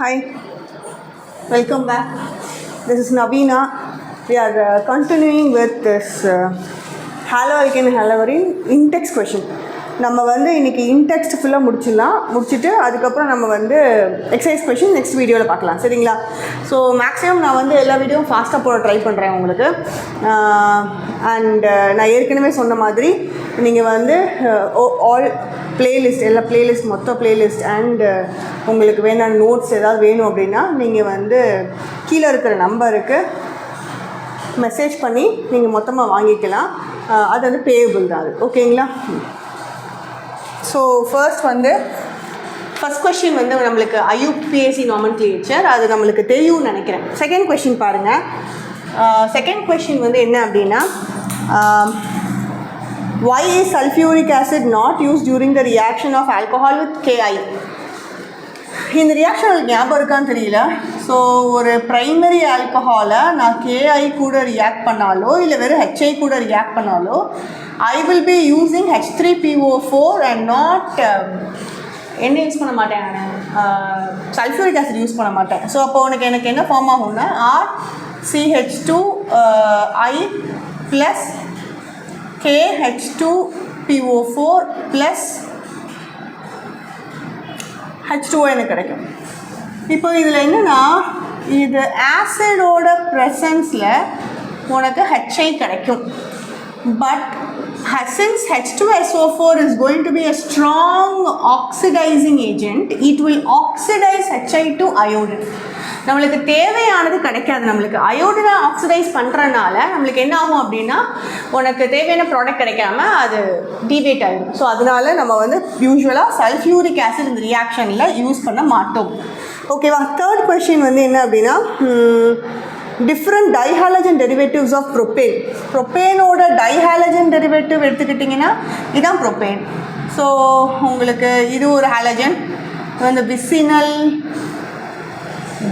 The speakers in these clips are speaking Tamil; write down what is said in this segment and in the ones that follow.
Hi, welcome back. This is Navina. We are continuing with this haloalkane haloverine in-text question. நம்ம வந்து இன்றைக்கி இன்டெக்ஸ்ட் ஃபுல்லாக முடிச்சுட்டு அதுக்கப்புறம் நம்ம வந்து எக்ஸசைஸ் கொஷின் நெக்ஸ்ட் வீடியோவில் பார்க்கலாம், சரிங்களா? ஸோ மேக்ஸிமம் நான் வந்து எல்லா வீடியோவும் ஃபாஸ்ட்டாக போட ட்ரை பண்ணுறேன் உங்களுக்கு. அண்ட் நான் ஏற்கனவே சொன்ன மாதிரி நீங்கள் வந்து ஆல் பிளேலிஸ்ட், எல்லா பிளேலிஸ்ட், மொத்த பிளேலிஸ்ட் அண்ட் உங்களுக்கு வேணாம் நோட்ஸ் ஏதாவது வேணும் அப்படின்னா நீங்கள் வந்து கீழே இருக்கிற நம்பருக்கு மெசேஜ் பண்ணி நீங்கள் மொத்தமாக வாங்கிக்கலாம். அது வந்து பேயபிள் தான், அது ஓகேங்களா? ஸோ ஃபர்ஸ்ட் கொஷின் வந்து நம்மளுக்கு ஐயூபிஎஸ்சி நாமென்க்ளேச்சர், அது நம்மளுக்கு தெரியும்னு நினைக்கிறேன். செகண்ட் கொஷின் பாருங்கள். செகண்ட் கொஷின் வந்து என்ன அப்படின்னா, why is sulfuric acid not used during the reaction of alcohol with KI? இந்த ரியாக்ஷன் எனக்கு ஞாபகம் இருக்கான்னு தெரியல. ஸோ ஒரு ப்ரைமரி ஆல்கஹாலை நான் KI கூட ரியாக்ட் பண்ணாலோ இல்லை வெறும் HI கூட ரியாக்ட் பண்ணாலோ I will be using H3PO4 and not என்ன யூஸ் பண்ண மாட்டேன், நான் சல்ஃபியூரிக் ஆசிட் யூஸ் பண்ண மாட்டேன். ஸோ அப்போ எனக்கு என்ன ஃபார்ம் ஆகும்னா RCH2I plus KH2PO4 plus H2O எனக்கு கிடைக்கும். இப்போ இதில் என்னென்னா, இது ஆசிடோட ப்ரெசன்ஸில் உனக்கு HI கிடைக்கும். But since H2SO4 is going to be a strong oxidizing agent, it will oxidize HI to iodine. நம்மளுக்கு தேவையானது கிடைக்காது. நம்மளுக்கு அயோடினை ஆக்சிடைஸ் பண்ணுறனால நம்மளுக்கு என்ன ஆகும் அப்படின்னா, உனக்கு தேவையான ப்ராடக்ட் கிடைக்காம அது டிவேட் ஆகிடும். ஸோ அதனால நம்ம வந்து யூஸ்வலாக சல்ஃபியூரிக் ஆசிட் இந்த ரியாக்ஷனில் யூஸ் பண்ண மாட்டோம், ஓகேவா? தேர்ட் கொஸ்டின் வந்து என்ன அப்படின்னா, different dihalogen derivatives of propane. ப்ரொப்பேனோட டைஹாலஜன் டெரிவேட்டிவ் எடுத்துக்கிட்டிங்கன்னா இதுதான் ப்ரொப்பேன். ஸோ உங்களுக்கு இது ஒரு ஹாலஜன் வந்து விசினல்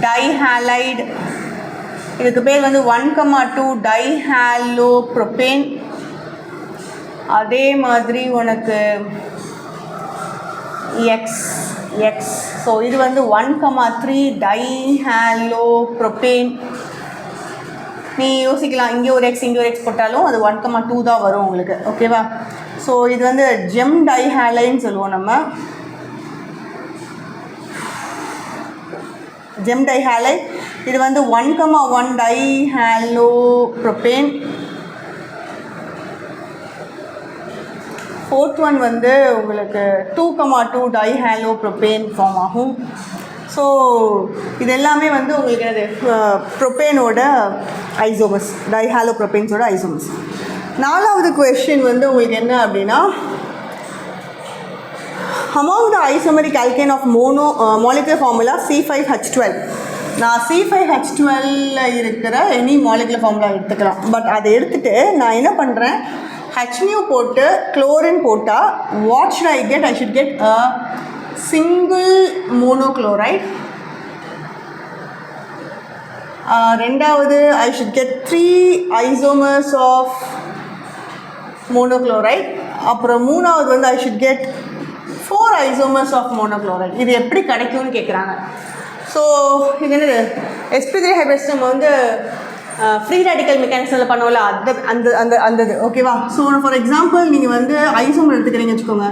டைஹாலைடு, இதுக்கு பேர் வந்து 1,2 டைஹாலோ ப்ரொப்பேன். அதே மாதிரி உனக்கு எக்ஸ். ஸோ இது வந்து 1,3 டைஹாலோ ப்ரொப்பேன். நீ யோசிக்கலாம், இங்கே ஒரு எக்ஸ் இங்கே ஒரு எக்ஸ் போட்டாலும் அது 1,2 தான் வரும் உங்களுக்கு, ஓகேவா? ஸோ இது வந்து ஜெம் டைஹாலைன்னு சொல்லுவோம் நம்ம. ஜெம் டைஹாலை இது வந்து 1,1 டைஹாலோ ப்ரொப்பேன். ஃபோர்த் ஒன் வந்து உங்களுக்கு 2,2 டைஹாலோ ப்ரொப்பேன் ஃபார்ம் ஆகும். ஸோ இது எல்லாமே வந்து உங்களுக்கு என்னது, ப்ரொப்பேனோட ஐசோமஸ், டைஹாலோ ப்ரொப்பேன்ஸோட ஐசோமஸ். நாலாவது கொஸ்டின் வந்து உங்களுக்கு என்ன அப்படின்னா, among the isomeric alkane of molecular formula C5H12. நான் C5H12 இருக்கிற எனி மாலிகுலர் ஃபார்முலா எடுத்துக்கலாம். பட் அதை எடுத்துகிட்டு நான் என்ன பண்ணுறேன், HNU போட்டு குளோரின் போட்டால் what should I get? I should get a single monochloride. ரெண்டாவது I should get 3 isomers of monochloride. அப்புறம் மூணாவது வந்து I should get 4 isomers of monochloride. இது எப்படி கிடைக்கும்னு கேட்குறாங்க. ஸோ இது என்னது, sp3 ஹைபிரிட்ஸ் நம்ம வந்து ஃப்ரீ ரேடிக்கல் மெக்கானிசமில் பண்ணுவோம்ல, அந்த இது, ஓகேவா? ஸோ ஃபார் எக்ஸாம்பிள் நீங்கள் வந்து ஐசோமர் எடுத்துக்கிறீங்க வச்சுக்கோங்க,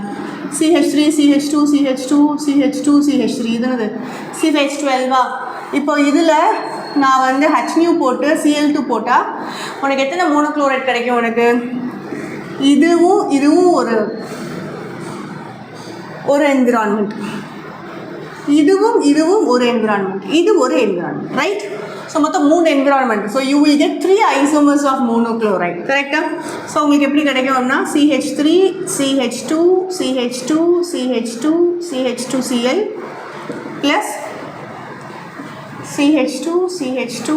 CH3 CH2 CH2 CH2 CH3, இது என்னது C5H12. இப்போ இதில் நான் வந்து HNU போட்டு Cl2 போட்டால் உனக்கு எத்தனை மோனோக்ளோரைட் கிடைக்கும்? உனக்கு இதுவும் ஒரு என்விரான்மெண்ட், இதுவும் ஒரு என்விரான்மெண்ட், இது ஒரு என்விரான்மெண்ட், ரைட்? ஸோ மொத்தம் 3 environment. So you will get 3 isomers of monochloride, கரெக்டாக? ஸோ உங்களுக்கு எப்படி கிடைக்கும் அப்படின்னா CH3 CH2 CH2 CH2 CH2Cl plus CH2 CH2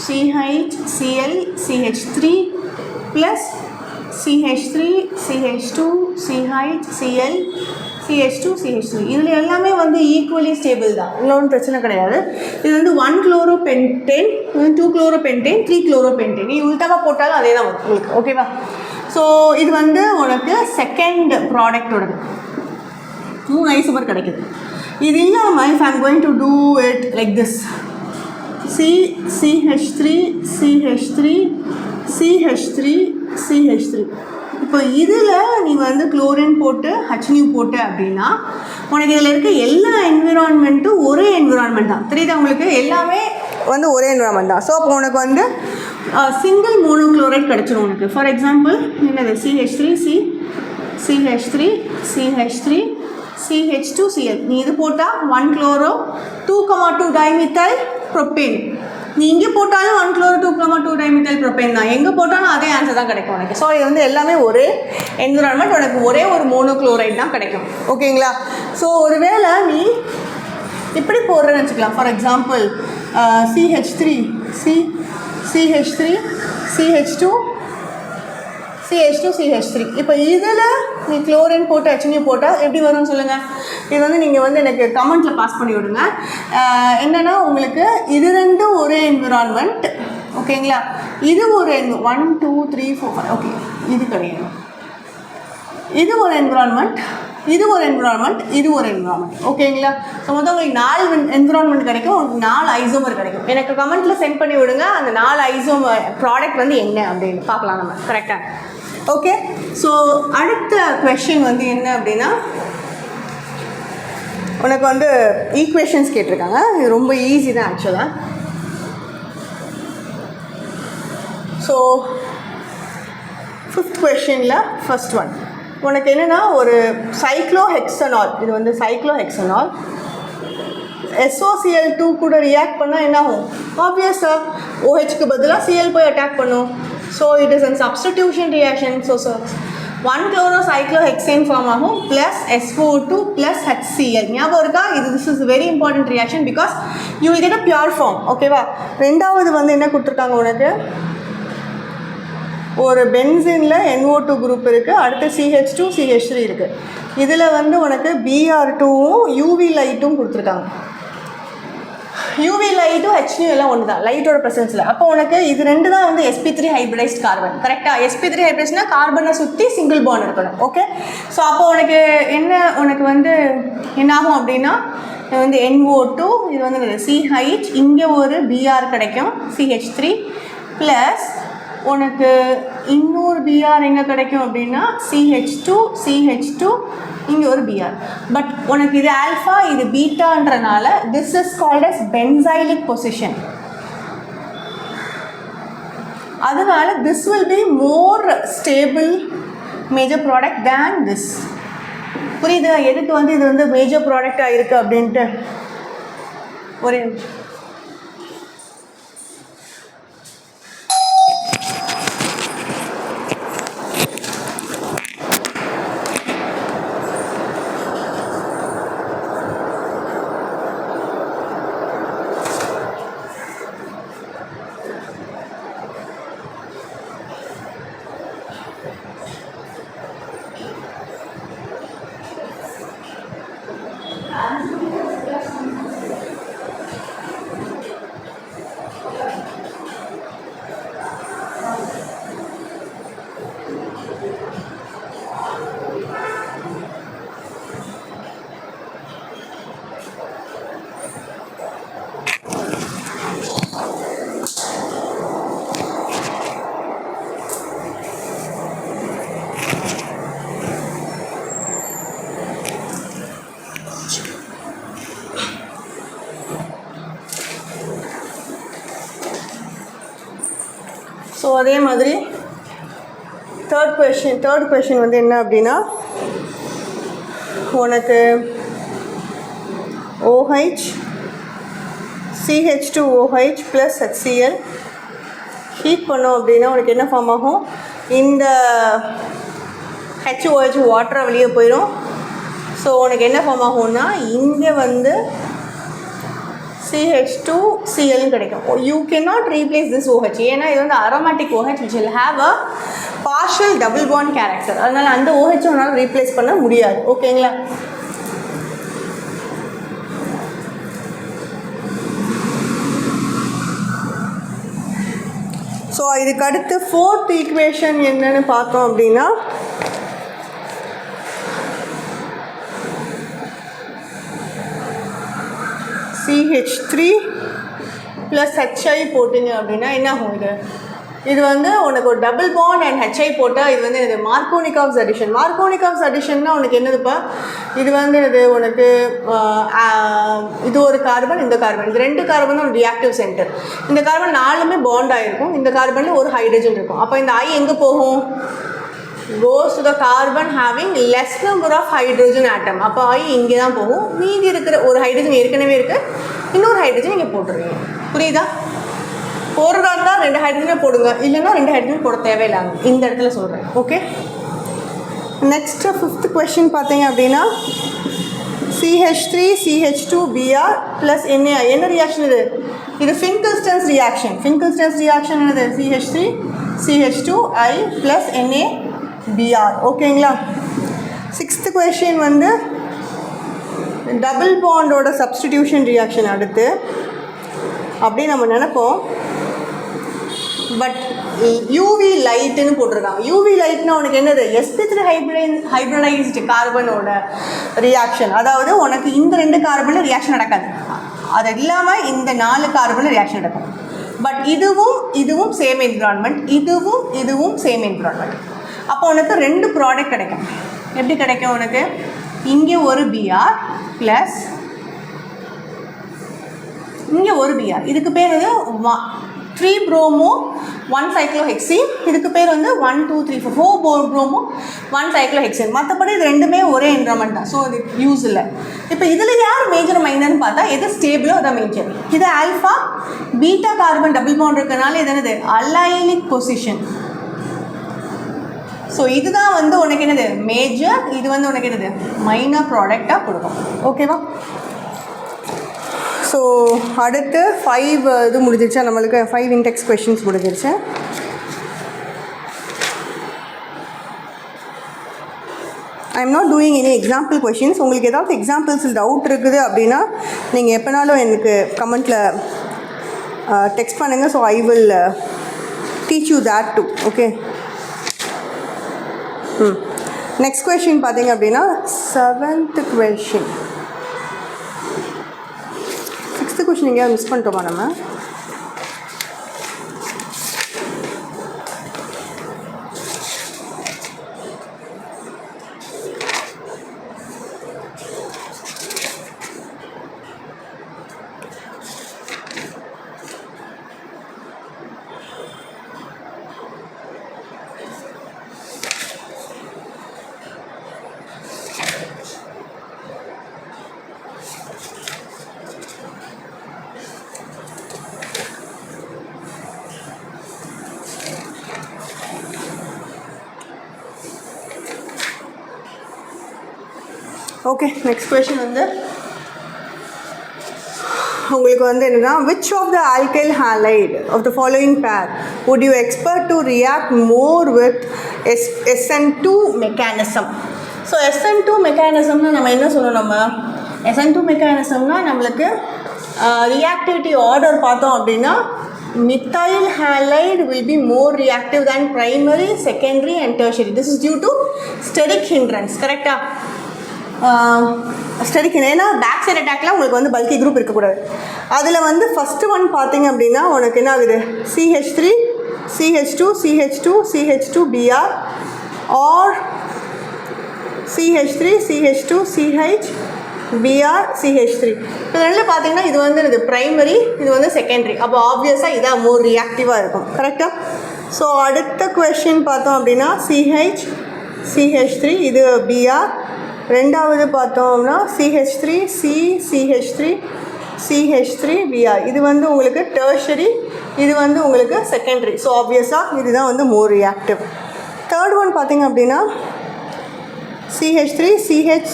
CHCl CH3 plus CH3 CH2 CHCl CH2 CH3. இதில் எல்லாமே வந்து ஈக்குவலி ஸ்டேபிள் தான், ஒன்றும் பிரச்சனை கிடையாது. இது வந்து 1 குளோரோபென்டேன், 2 குளோரோபென்டேன், 3 குளோரோபென்டேன். நீ உள்டாவாக போட்டாலும் அதே தான் வரும் உங்களுக்கு, ஓகேவா? ஸோ இது வந்து உனக்கு செகண்ட் ப்ராடக்டோடது 3 ஐசோமர் கிடைக்குது. இது இல்லாமல் if I'm going to do it like this CH3 CH3 CH3 CH3. இப்போ இதில் நீ வந்து குளோரின் போட்டு ஹச்னியூ போட்டு அப்படின்னா உனக்கு இதில் இருக்க எல்லா என்விரான்மெண்ட்டும் ஒரே என்விரான்மெண்ட் தான். தெரியுதா உங்களுக்கு? எல்லாமே வந்து ஒரே என்விரான்மெண்ட் தான். ஸோ அப்போ உனக்கு வந்து சிங்கிள் மோனோக்ளோரைட் கிடச்சிரும் உனக்கு. ஃபார் எக்ஸாம்பிள் என்னது CH3 CH3 CH3 CH2Cl. நீ இது போட்டால் 1 chloro 2,2 dimethyl propane. நீ இங்கே போட்டாலும் 1 chloro 2,2 dimethyl propane தான். எங்கே போட்டாலும் அதே ஆன்சர் தான் கிடைக்கும் உனக்கு. ஸோ இது வந்து எல்லாமே ஒரே என்விரான்மெண்ட், உனக்கு ஒரே ஒரு மோனோக்ளோரைட் தான் கிடைக்கும். ஓகேங்களா? ஸோ ஒருவேளை நீ இப்படி போடுறேன்னு வச்சுக்கலாம். For example CH3 CH3 CH2 CH2 CH3. இப்போ இதில் நீ குளோரின் போட்டு ஹச்னியூ போட்டால் எப்படி வரும்னு சொல்லுங்கள். இது வந்து நீங்கள் வந்து எனக்கு கமெண்ட்டில் பாஸ் பண்ணி விடுங்க. என்னென்னா உங்களுக்கு இது ரெண்டும் ஒரே என்விரான்மெண்ட். ஓகேங்களா? இது ஒரு 1 2 3 4 5. ஓகே, இது கிடையாது. இது ஒரு என்விரான்மெண்ட், இது ஒரு என்விரான்மெண்ட், இது ஒரு என்விரான்மெண்ட். ஓகேங்களா? ஸோ மொத்தம் உங்களுக்கு 4 என்விரான்மெண்ட் கிடைக்கும், உங்களுக்கு 4 ஐசோமர் கிடைக்கும். எனக்கு கமெண்ட்டில் சென்ட் பண்ணி விடுங்க அந்த 4 ஐசோமர் ப்ராடக்ட் வந்து என்ன அப்படின்னு பார்க்கலாம் நம்ம. கரெக்டாக? ஓகே. ஸோ அடுத்த கொஷின் வந்து என்ன அப்படின்னா, உனக்கு வந்து ஈக்குவேஷன்ஸ் கேட்டிருக்காங்க. இது ரொம்ப ஈஸி தான் ஆக்சுவலாக. ஸோ 5th கொஷினில் ஃபர்ஸ்ட் ஒன் உனக்கு என்னென்னா, ஒரு சைக்ளோஹெக்சனால், இது வந்து சைக்ளோஹெக்சனால் SOCl2 கூட ரியாக்ட் பண்ணால் என்ன ஆகும்? ஆப்வியஸாக OHக்கு பதிலாக Cl போய் அட்டாக் பண்ணும். So it is an substitution reaction. So 1 chlorocyclohexane form ஆகும் ப்ளஸ் SO2 ப்ளஸ் HCl. ஞாபகம் இருக்கா? This is very important reaction because you will get a pure form. ஓகேவா? ரெண்டாவது வந்து என்ன கொடுத்துருக்காங்க உனக்கு, ஒரு பென்சினில் NO2 குரூப் இருக்குது, அடுத்து CH2 CH3 இருக்குது. இதில் வந்து உனக்கு Br2வும் UV லைட்டும் கொடுத்துருக்காங்க. UV லைட்டும் HNU எல்லாம் ஒன்று தான் லைட்டோட ப்ரெசன்ஸில். அப்போ உனக்கு இது ரெண்டு தான் வந்து sp3 ஹைப்ரிடைஸ்ட் கார்பன். கரெக்டாக? sp3 ஹைப்ரிடைஸ்னால் கார்பனை சுற்றி சிங்கிள் பாண்ட் இருக்கணும். ஓகே. ஸோ அப்போ உனக்கு உனக்கு வந்து என்னாகும் அப்படின்னா, இது வந்து NO2, இது வந்து CH, இங்கே ஒரு Br கிடைக்கும் CH3 ப்ளஸ் உனக்கு இன்னொரு Br எங்கே கிடைக்கும் அப்படின்னா CH2 இங்கே ஒரு Br. பட் உனக்கு இது ஆல்ஃபா, இது பீட்டான்றனால this is called as benzylic position. அதனால this will be more stable major product than this. புரியுது எதுக்கு வந்து இது வந்து மேஜர் ப்ராடக்டாக இருக்குது அப்படின்ட்டு? ஒரே ஸோ அதே மாதிரி தேர்ட் கொஷின் வந்து என்ன அப்படின்னா, உனக்கு OH CH2OH plus HCl heat பண்ணோம் அப்படின்னா உனக்கு என்ன ஃபார்ம் ஆகும்? இந்த HOH வாட்டரை வெளியே போயிடும். ஸோ உனக்கு என்ன ஃபார்ம் ஆகும்னா, இங்கே வந்து CH2Cl கிடைக்கும். You cannot replace this OH. ஏன்னா இது வந்து aromatic OH which will have a partial double bond character. அதனால் அந்த OH உன்னால் ரீப்ளேஸ் பண்ண முடியாது. ஓகேங்களா? ஸோ இதுக்கு அடுத்து 4th ஈக்குவேஷன் என்னன்னு பார்த்தோம் அப்படின்னா, CH CH3 ப்ளஸ் HI போட்டிங்க அப்படின்னா என்ன ஆகும்? இது வந்து உனக்கு ஒரு டபுள் பாண்ட் அண்ட் HI போட்டால் இது வந்து இது மார்கோனிகாவ்ஸ் அடிஷன். மார்கோனிகாவ்ஸ் அடிஷன்னா உனக்கு என்னதுப்பா? இது வந்து இது உனக்கு இது ஒரு கார்பன், இந்த கார்பன், இது 2 கார்பன் ஒரு ரியாக்டிவ் சென்டர். இந்த கார்பன் 4மே பாண்ட் ஆகிருக்கும். இந்த கார்பனில் ஒரு ஹைட்ரஜன் இருக்கும். அப்போ இந்த I எங்கே போகும்? goes to the carbon having less number of hydrogen atom. அப்போ I இங்கே தான் போகும். மீதி இருக்கிற ஒரு ஹைட்ரஜன் ஏற்கனவே இருக்குது, இன்னொரு ஹைட்ரஜன் இங்கே போட்டுருவீங்க. புரியுதா? போடுறதா இருந்தால் 2 ஹைட்ரஜனே போடுங்க, இல்லைன்னா 2 ஹைட்ரஜன் போட தேவையில்லாங்க. இந்த இடத்துல சொல்கிறேன். ஓகே, நெக்ஸ்ட்டு 5th கொஸ்டின் பார்த்தீங்க அப்படின்னா CH3 CH2 Br plus NaI. என்ன ரியாக்ஷன் இது? இது ஃபிங்கல்ஸ்டன்ஸ் ரியாக்ஷன். ஃபிங்கல்ஸ்டன்ஸ் ரியாக்ஷன் என்னது? CH3 CH2I plus NaBr. ஓகேங்களா? 6th கொஸ்டின் வந்து டபுள் பாண்டோட சப்ஸ்டிடியூஷன் ரியாக்ஷன். அடுத்து அப்படி நம்ம நினைப்போம், பட் யூவி லைட்டுன்னு போட்டிருக்காங்க. யூவி லைட்னா உனக்கு என்னது? sp3 hybridised கார்பனோட reaction. அதாவது உனக்கு இந்த 2 கார்பனில் ரியாக்ஷன் நடக்காது, அது இல்லாமல் இந்த 4 கார்பனில் ரியாக்ஷன் நடக்கும். பட் இதுவும் சேம் என்விரான்மெண்ட், இதுவும் சேம் என்விரான்மெண்ட். அப்போ உனக்கு 2 ப்ராடக்ட் கிடைக்கும். எப்படி கிடைக்கும் உனக்கு? இங்கே ஒரு Br ப்ளஸ் இங்கே ஒரு Br. இதுக்கு பேர் வந்து 3 bromo 1 cyclohexene. இதுக்கு பேர் வந்து 1 2 3 4 bromo 1 cyclohexene. மற்றபடி இது 2மே ஒரே என்விரான்மெண்ட் தான். ஸோ இது யூஸ் இல்லை. இப்போ இதில் யார் மேஜர் மைனர்னு பார்த்தா எது ஸ்டேபிளோ அதான் மேஜர். இது alpha beta carbon double bond இருக்கனால இது என்னது? அலைனிக் பொசிஷன். ஸோ இதுதான் வந்து உனக்கு என்னது? மேஜர். இது வந்து உனக்கு என்னது? மைனர் ப்ராடக்டாக கொடுக்கும். ஓகேவா? ஸோ அடுத்து 5 இது முடிஞ்சிருச்சா? நம்மளுக்கு 5 இன்டெக்ஸ் கொஷின்ஸ் முடிஞ்சிருச்சு. I am not doing any example questions. உங்களுக்கு ஏதாவது எக்ஸாம்பிள்ஸ் டவுட் இருக்குது அப்படின்னா நீங்கள் எப்போனாலும் எனக்கு கமெண்ட்டில் டெக்ஸ்ட் பண்ணுங்கள். So I will teach you that too. Okay, next question பார்த்தீங்க அப்படின்னா 7th கொஷின். 6th கொஷின் எங்கேயாவது மிஸ் பண்ணிட்டோமா நம்ம? ஓகே, நெக்ஸ்ட் கொஷின் வந்து உங்களுக்கு வந்து என்னென்னா, which of the alkyl halide of the following pair would you expect to react more with SN2 mechanism? So SN2 மெக்கானிசம்னா நம்ம என்ன சொல்லணும்? நம்ம SN2 மெக்கானிசம்னா நம்மளுக்கு ரியாக்டிவிட்டி ஆர்டர் பார்த்தோம் அப்படின்னா methyl halide will be more reactive than primary, secondary and tertiary. This is due to steric hindrance. கரெக்டா? ஸ்டெரிக். ஏன்னா பேக் சைட் அட்டாக்ல உங்களுக்கு வந்து பல்கி குரூப் இருக்கக்கூடாது. அதில் வந்து ஃபஸ்ட்டு ஒன் பார்த்தீங்க அப்படின்னா உனக்கு என்ன ஆகுது? CH3 CH2 CH2 CH2 Br or CH3 CH2 CH Br CH3. இப்போ ரெண்டில் பார்த்தீங்கன்னா இது வந்து இது ப்ரைமரி, இது வந்து செகண்டரி. அப்போ ஆப்வியஸாக இதாக மோர் ரியாக்டிவாக இருக்கும். கரெக்டாக? ஸோ அடுத்த கொஷின் பார்த்தோம் அப்படின்னா CH3 இது Br. ரெண்டாவது பார்த்தோம்னா CH3 CH3 Br. இது வந்து உங்களுக்கு டெர்ஷரி, இது வந்து உங்களுக்கு செகண்டரி. ஸோ ஆப்வியஸாக இதுதான் வந்து மோர் ரியாக்டிவ். தேர்ட் ஒன் பார்த்தீங்க அப்படின்னா CH3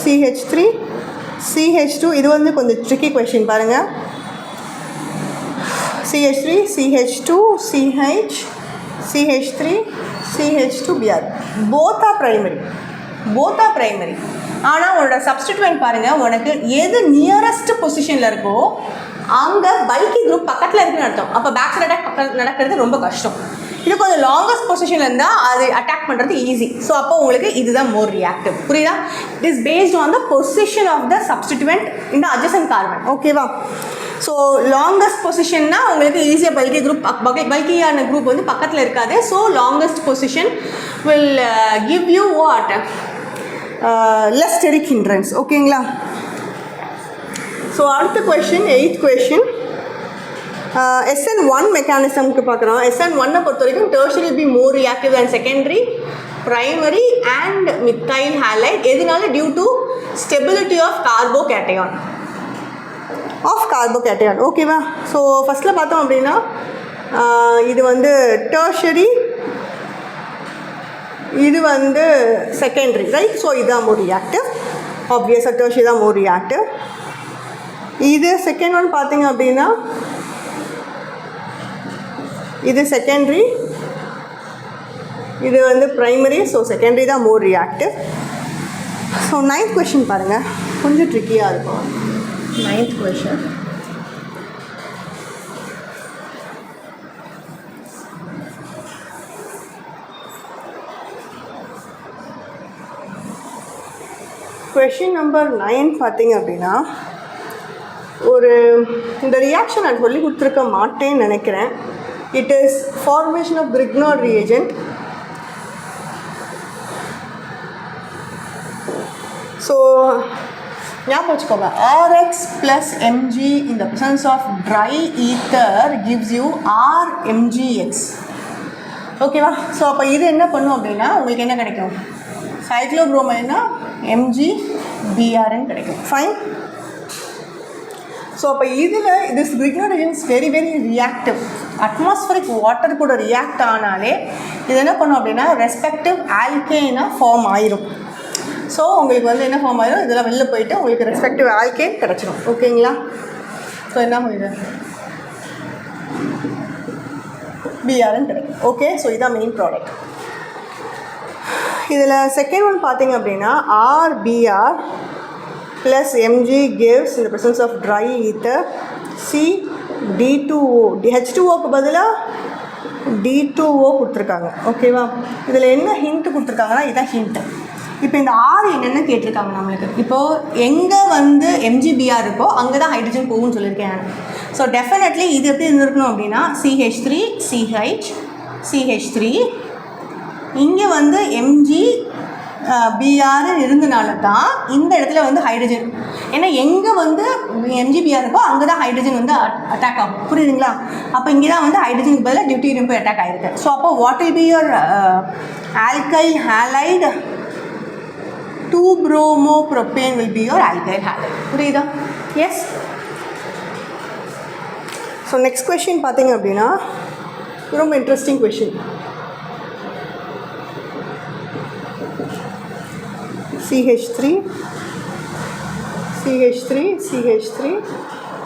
CH3 CH2. இது வந்து கொஞ்சம் ட்ரிக்கி கொஷின் பாருங்கள். CH3 CH2 CH3 CH2 Br. Both are primary. ஆனால் உன்னோட சப்ஸ்டிட்யூவன்ட் பாருங்கள், உனக்கு எது நியரஸ்ட் பொசிஷனில் இருக்கோ அங்கே பல்கி குரூப் பக்கத்தில் இருக்குன்னு அர்த்தம். அப்போ பேக் சைட் அட்டாக் நடக்கிறது ரொம்ப கஷ்டம். இது கொஞ்சம் லாங்கஸ்ட் பொசிஷனில் இருந்தால் அது அட்டாக் பண்ணுறது ஈஸி. ஸோ அப்போ உங்களுக்கு இதுதான் மோர் ரியாக்டிவ். புரியுதா? It is based on the position of the substituent in the adjacent carbon. ஓகேவா? ஸோ லாங்கஸ்ட் பொசிஷன்னா உங்களுக்கு ஈஸியாக பல்கியான குரூப் வந்து பக்கத்தில் இருக்காது. So longest position will give you what less steric hindrance. ஓகேங்களா? ஸோ அடுத்த கொஷின் 8th கொஷின் SN1 மெக்கானிசம்க்கு பார்க்குறோம். SN1 பொறுத்த வரைக்கும் tertiary will be more reactive than secondary, primary and methyl halide. எதனால? Due to stability of carbocation. ஓகேவா? ஸோ ஃபஸ்ட்டில் பார்த்தோம் அப்படின்னா இது வந்து டெர்ஷரி, இது வந்து செகண்டரி, ரைட்? ஸோ இதுதான் மோர் ரியாக்டிவ். ஆப்வியஸாக டெர்ஷரி தான் மோர் ரியாக்டிவ். இது செகண்ட் ஒன் பார்த்தீங்க அப்படின்னா இது செகண்டரி, இது வந்து ப்ரைமரி. ஸோ செகண்டரி தான் மோர் ரியாக்டிவ். ஸோ 9th கொஷின் பாருங்கள், கொஞ்சம் ட்ரிக்கியாக இருக்கும். 9th கொஷின் கொஷின் நம்பர் 9 பார்த்தீங்க அப்படின்னா இந்த ரியாக்ஷன் நான் சொல்லி கொடுத்துருக்க மாட்டேன்னு நினைக்கிறேன். It is formation of Grignard reagent. So ஞாபகம் வச்சுக்கோங்க, RX plus Mg in the presence of dry ether gives you RMgX. ஓகேவா? ஸோ அப்போ இது என்ன பண்ணும் அப்படின்னா உங்களுக்கு என்ன கிடைக்கும்? சைக்ளோப்ரோமைனா MgBrன்னு கிடைக்கும். ஃபைன். ஸோ அப்போ இதில் this Grignard reagent is very very reactive. Atmospheric water கூட ரியாக்ட் ஆனாலே இது என்ன பண்ணும் அப்படின்னா ரெஸ்பெக்டிவ் ஆல்கேனாக ஃபார்ம் ஆயிரும். ஸோ உங்களுக்கு வந்து என்ன ஃபார்ம் ஆயிரும், இதெல்லாம் வெளில போயிட்டு உங்களுக்கு ரெஸ்பெக்டிவ் ஆல்கேன் கிடச்சிடும். ஓகேங்களா? ஸோ என்ன இது பிஆர்ன்னு கிடைக்கும். ஓகே, ஸோ இதுதான் மெயின் ப்ராடக்ட். இதில் செகண்ட் ஒன் பார்த்தீங்க அப்படின்னா RBr plus Mg gives in the presence of dry ether CD2O. H2Oக்கு பதிலாக D2O கொடுத்துருக்காங்க. ஓகேவா? இதில் என்ன ஹிண்ட்டு கொடுத்துருக்காங்கன்னா இதுதான் ஹிண்ட்டு. இப்போ இந்த R என்னென்னு கேட்டிருக்காங்க நம்மளுக்கு. இப்போது எங்கே வந்து MgBr இருக்கோ அங்கே தான் ஹைட்ரஜன் போகும்னு சொல்லியிருக்கேன் நான். ஸோ டெஃபினெட்லி இது எப்படி இருந்திருக்கணும் அப்படின்னா CH3 CH CH3 இங்கே வந்து MgBr இருந்தனால தான் இந்த இடத்துல வந்து ஹைட்ரஜன், ஏன்னா எங்கே வந்து MgBr இருக்கோ அங்கே தான் ஹைட்ரஜன் வந்து அட்டாக் ஆகும். புரியுதுங்களா? அப்போ இங்கே தான் வந்து ஹைட்ரஜனுக்கு பதிலாக டியூட்டீரியம் போய் அட்டாக் ஆகிருக்கு. ஸோ அப்போ what will be your alkyl halide? 2-bromopropane will be your alkyl halide. புரியுதா? எஸ். ஸோ நெக்ஸ்ட் கொஷின் பார்த்தீங்க அப்படின்னா ரொம்ப interesting question. CH3 CH3 CH3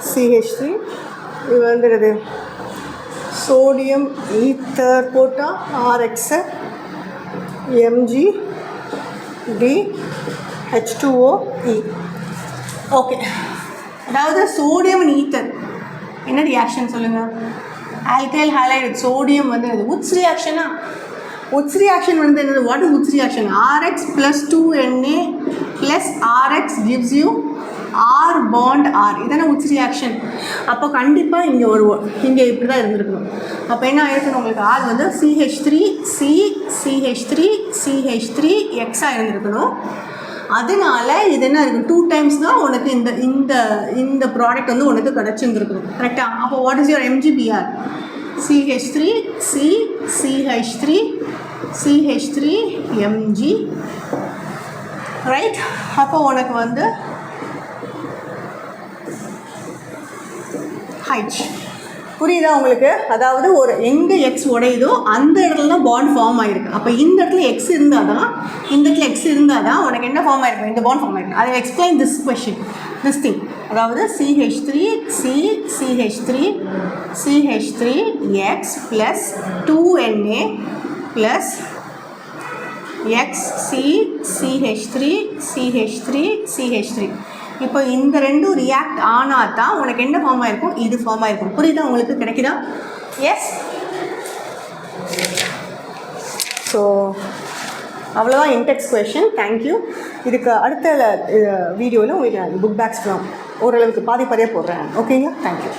CH3 இது வந்துடுது சோடியம் ஈத்தர் போட்டால் RX Mg D H2OE. Okay, அதாவது சோடியம் ஈத்தர் என்ன ரியாக்ஷன் சொல்லுங்கள்? ஆல்கைல் ஹாலைடு சோடியம் வந்து அது உட்ஸ் ரியாக்ஷனா? உட்ஸ் ரியாக்ஷன் வந்து என்னது? What is woods reaction? RX plus 2Na plus RX gives you R bond R. இதான உட்ஸ் ரியாக்ஷன். அப்போ கண்டிப்பாக இங்கே இப்படி தான் இருந்திருக்கணும். அப்போ என்ன ஆயிருக்கணும் உங்களுக்கு? R வந்து CH3 C CH3 CH3 X இருந்திருக்கணும். அதனால இது என்ன இருக்குது? 2 times தான் உனக்கு இந்த இந்த இந்த ப்ராடக்ட் வந்து உனக்கு கிடச்சிருந்துருக்கணும். கரெக்டாக? அப்போ what is your MgBr? CH3 C CH3 CH3 Mg, right? அப்போ உனக்கு வந்து H. புரியுதா உங்களுக்கு? அதாவது ஒரு எங்கே எக்ஸ் உடையுதோ அந்த இடத்துல தான் பாண்ட் ஃபார்ம் ஆகிருக்கு. அப்போ இந்த இடத்துல எக்ஸ் இருந்தால் தான், இந்த இடத்துல எக்ஸ் இருந்தால் தான் உனக்கு என்ன ஃபார்ம் ஆகிருக்கும்? இந்த பாண்ட் ஃபார்ம் ஆகிருக்கு. அதை explain this question, this thing. அதாவது CH3 C CH3 CH3 X plus 2Na plus X C CH3 CH3 CH3. இப்போ இந்த ரெண்டும் ரியாக்ட் ஆனால் தான் உனக்கு என்ன ஃபார்ம் ஆகிருக்கும்? இது ஃபார்ம் ஆகிருக்கும். புரியுதா உங்களுக்கு? கிடைக்குதா? எஸ். ஸோ அவ்வளோதான் இன்டெக்ஸ் கொஷின். தேங்க்யூ. இதுக்கு அடுத்த வீடியோவில் உங்களுக்கு புக் பேக்ஸ் பண்ணலாம். ஓரளவுக்கு பாதி பாதியாக போடுறேன். ஓகேங்களா? தேங்க்யூ.